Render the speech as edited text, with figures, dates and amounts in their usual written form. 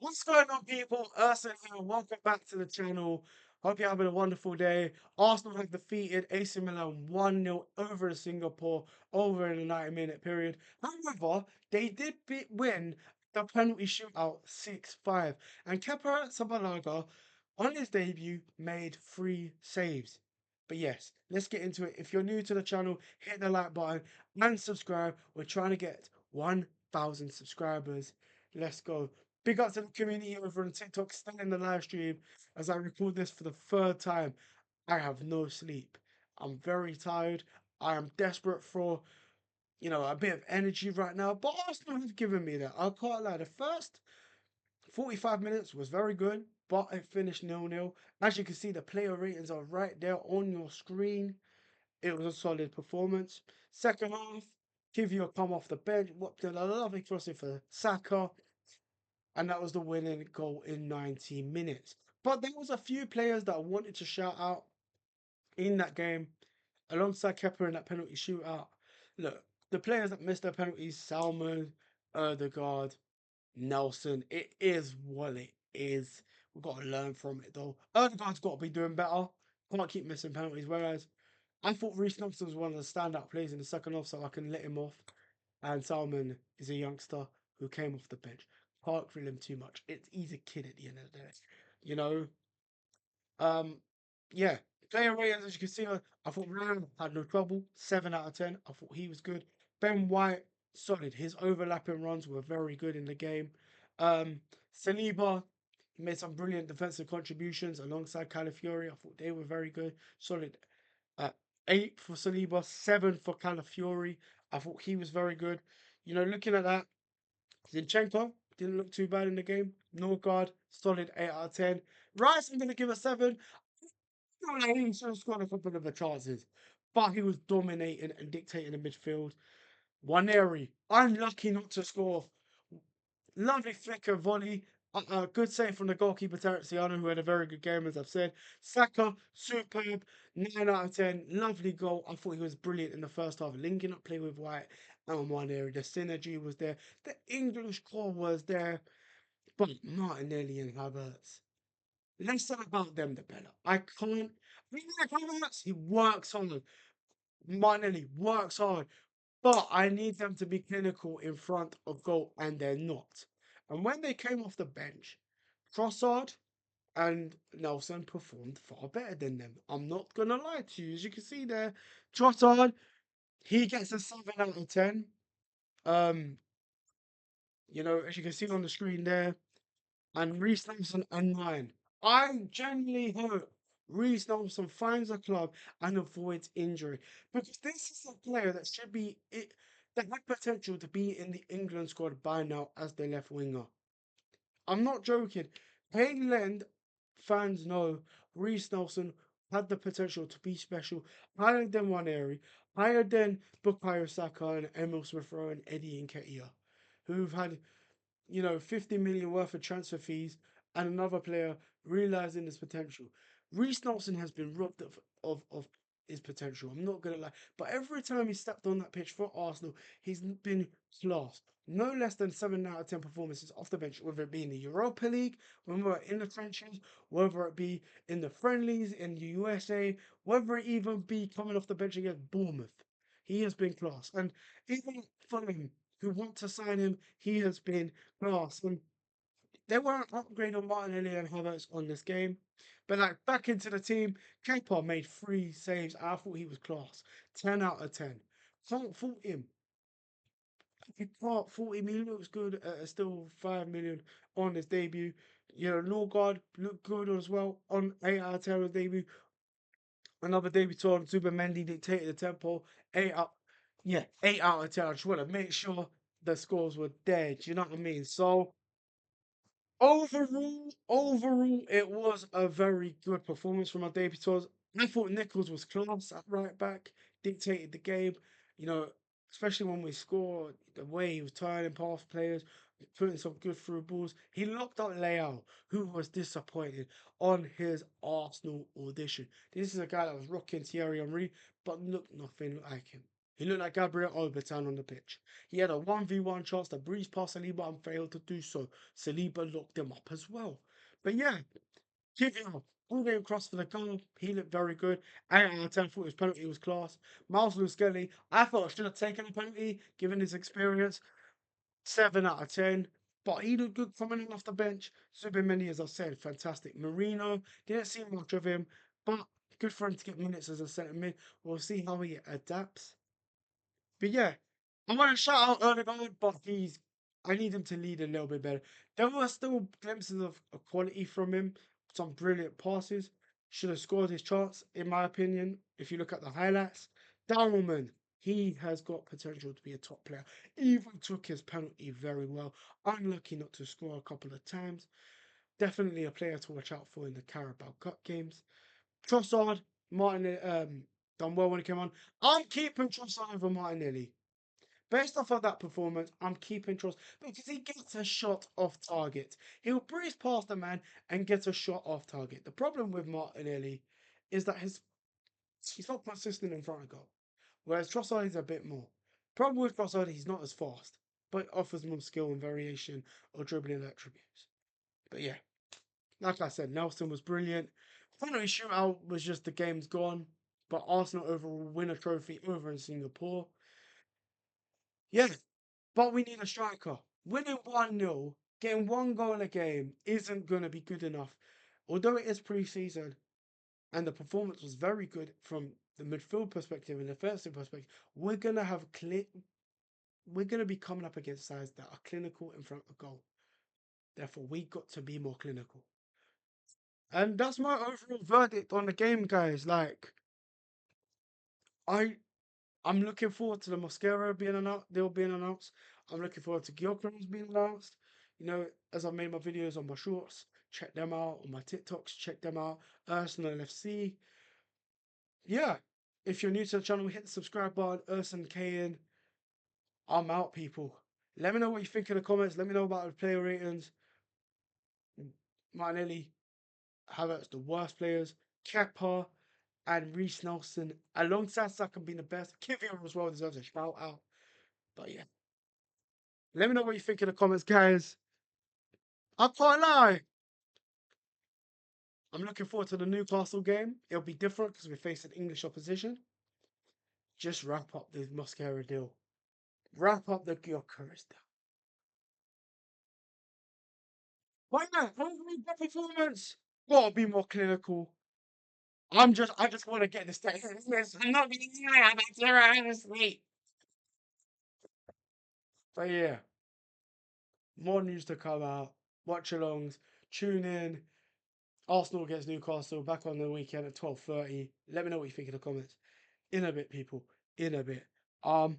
What's going on, people? Urson here. Welcome back to the channel. Hope you're having a wonderful day. Arsenal have defeated AC Milan 1-0 over in Singapore, over in a 90-minute period. However, they did win the penalty shootout 6-5. And Kepa Sabalaga, on his debut, made 3 saves. But yes, let's get into it. If you're new to the channel, hit the like button and subscribe. We're trying to get 1,000 subscribers. Let's go. Big up to the community over on TikTok, still in the live stream as I record this for the third time. I have no sleep. I'm very tired. I am desperate for, a bit of energy right now, but Arsenal have given me that. I can't lie. The first 45 minutes was very good, but it finished 0-0. As you can see, the player ratings are right there on your screen. It was a solid performance. Second half, Kivio come off the bench, whooped in a lovely crossing for Saka, and that was the winning goal in 90 minutes. But there was a few players that I wanted to shout out in that game, alongside Kepa in that penalty shootout. Look, the players that missed their penalties: Salmon, Erdegaard, Nelson. It is what it is. We've got to learn from it though. Erdegaard's got to be doing better. Can't keep missing penalties. Whereas I thought Reiss Nelson was one of the standout players in the second half, so I can let him off. And Salmon is a youngster who came off the bench. Can't grill him too much. He's a kid at the end of the day. You know, um, yeah. Player ratings, as you can see, I thought Ryan had no trouble. 7 out of 10. I thought he was good. Ben White, solid. His overlapping runs were very good in the game. Um, Saliba made some brilliant defensive contributions alongside Calafiori. I thought they were very good. Solid. Uh, 8 for Saliba, 7 for Calafiori. I thought he was very good. Looking at that, Zinchenko didn't look too bad in the game. Norgard, solid 8 out of 10. Rice, I'm going to give a 7. He should have scored a couple of the chances, but he was dominating and dictating the midfield. Waneri, unlucky not to score. Lovely flicker volley. Good save from the goalkeeper, Terrenciano, who had a very good game, as I've said. Saka, superb. 9 out of 10. Lovely goal. I thought he was brilliant in the first half. Linking up play with White and Waneri. The synergy was there. The English core was there. But Martinelli and Havertz. Less about them, the better. I can't. I mean, like Havertz, he works hard. Martinelli works hard. But I need them to be clinical in front of goal, and they're not. And when they came off the bench, Trossard and Nelson performed far better than them. I'm not gonna lie to you. As you can see there, Trossard, he gets a 7 out of 10. Um, as you can see on the screen there, and Reiss Nelson a 9. I genuinely hope Reiss Nelson finds a club and avoids injury, because this is a player that should be it, that had potential to be in the England squad by now as the left winger. I'm not joking. England fans know Reiss Nelson had the potential to be special, higher than Waneri, higher than Bukayo Saka and Emil Smith Rowe and Eddie Nketiah, who've had 50 million worth of transfer fees, and another player realizing his potential. Reiss Nelson has been robbed of his potential. I'm not gonna lie, but every time he stepped on that pitch for Arsenal, he's been class. No less than 7 out of 10 performances off the bench, whether it be in the Europa League, when we're in the trenches, whether it be in the friendlies in the USA, whether it even be coming off the bench against Bournemouth. He has been class. And even Fulham, who want to sign him, he has been class. And they weren't upgrade on Martinelli and Havertz on this game. But like back into the team, Kepa made 3 saves. I thought he was class. 10 out of 10. Can't fault him. You can't fault him. He looks good at still 5 million on his debut. Norgard looked good as well on 8 out of 10 on his debut. Another debutant, Zubimendi dictated the tempo. 8 out, yeah, 8 out of 10. I just want to make sure the scores were there. Do you know what I mean? So overall, it was a very good performance from our debutants. I thought Nichols was class at right back, dictated the game. You know, especially when we scored, the way he was turning past players, putting some good through balls. He locked up Leao, who was disappointed on his Arsenal audition. This is a guy that was rocking Thierry Henry, but looked nothing like him. He looked like Gabriel Obertan on the pitch. He had a 1v1 chance to breeze past Saliba and failed to do so. Saliba locked him up as well. But yeah, Kivio, all game across for the goal. He looked very good. 8 out of 10 thought his penalty was class. Miles Lewis Skelly, I thought I should have taken a penalty given his experience. 7 out of 10. But he looked good coming in off the bench. Zubimendi, as I said, fantastic. Marino, didn't see much of him, but good for him to get minutes as a centre mid. We'll see how he adapts. But yeah, I want to shout out Erdogan, but I need him to lead a little bit better. There were still glimpses of quality from him, some brilliant passes. Should have scored his chance, in my opinion. If you look at the highlights, Dalman, he has got potential to be a top player. Even took his penalty very well. Unlucky not to score a couple of times. Definitely a player to watch out for in the Carabao Cup games. Trossard, Martin, done well when he came on. I'm keeping Trossard over Martinelli. Based off of that performance, I'm keeping Trossard because he gets a shot off target. He'll breeze past the man and get a shot off target. The problem with Martinelli is that he's not consistent in front of goal, whereas Trossard is a bit more. Problem with Trossard, he's not as fast, but offers more skill and variation or dribbling attributes. But yeah, like I said, Nelson was brilliant. Penalty shootout was just the game's gone, but Arsenal overall win a trophy over in Singapore. Yeah, but we need a striker. Winning 1-0, getting one goal in a game isn't going to be good enough. Although it is pre-season and the performance was very good from the midfield perspective and defensive perspective, we're going to have we're going to be coming up against sides that are clinical in front of goal. Therefore, we got to be more clinical. And that's my overall verdict on the game, guys. Like, I I'm looking forward to the Mosquera being announced. They'll being announced. I'm looking forward to Gyökeres being announced. You know, as I made my videos on my shorts, check them out. On my TikToks, check them out. Arsenal FC. Yeah. If you're new to the channel, hit the subscribe button. Urson Kane. I'm out, people. Let me know what you think in the comments. Let me know about the player ratings. Martinelli, Havertz, the worst players. Kepa and Reiss Nelson, alongside Saka being the best. Kivior as well deserves a shout out. But yeah. Let me know what you think in the comments, guys. I can't lie. I'm looking forward to the Newcastle game. It'll be different because we're facing English opposition. Just wrap up the Mosquera deal. Wrap up the Gyökeres deal. Why not? Overall performance. Gotta be more clinical. I just want to get this thing. I'm not being I'm not seriously. But yeah, more news to come out. Watch alongs. Tune in. Arsenal against Newcastle back on the weekend at 12:30. Let me know what you think in the comments. In a bit, people. In a bit. Out.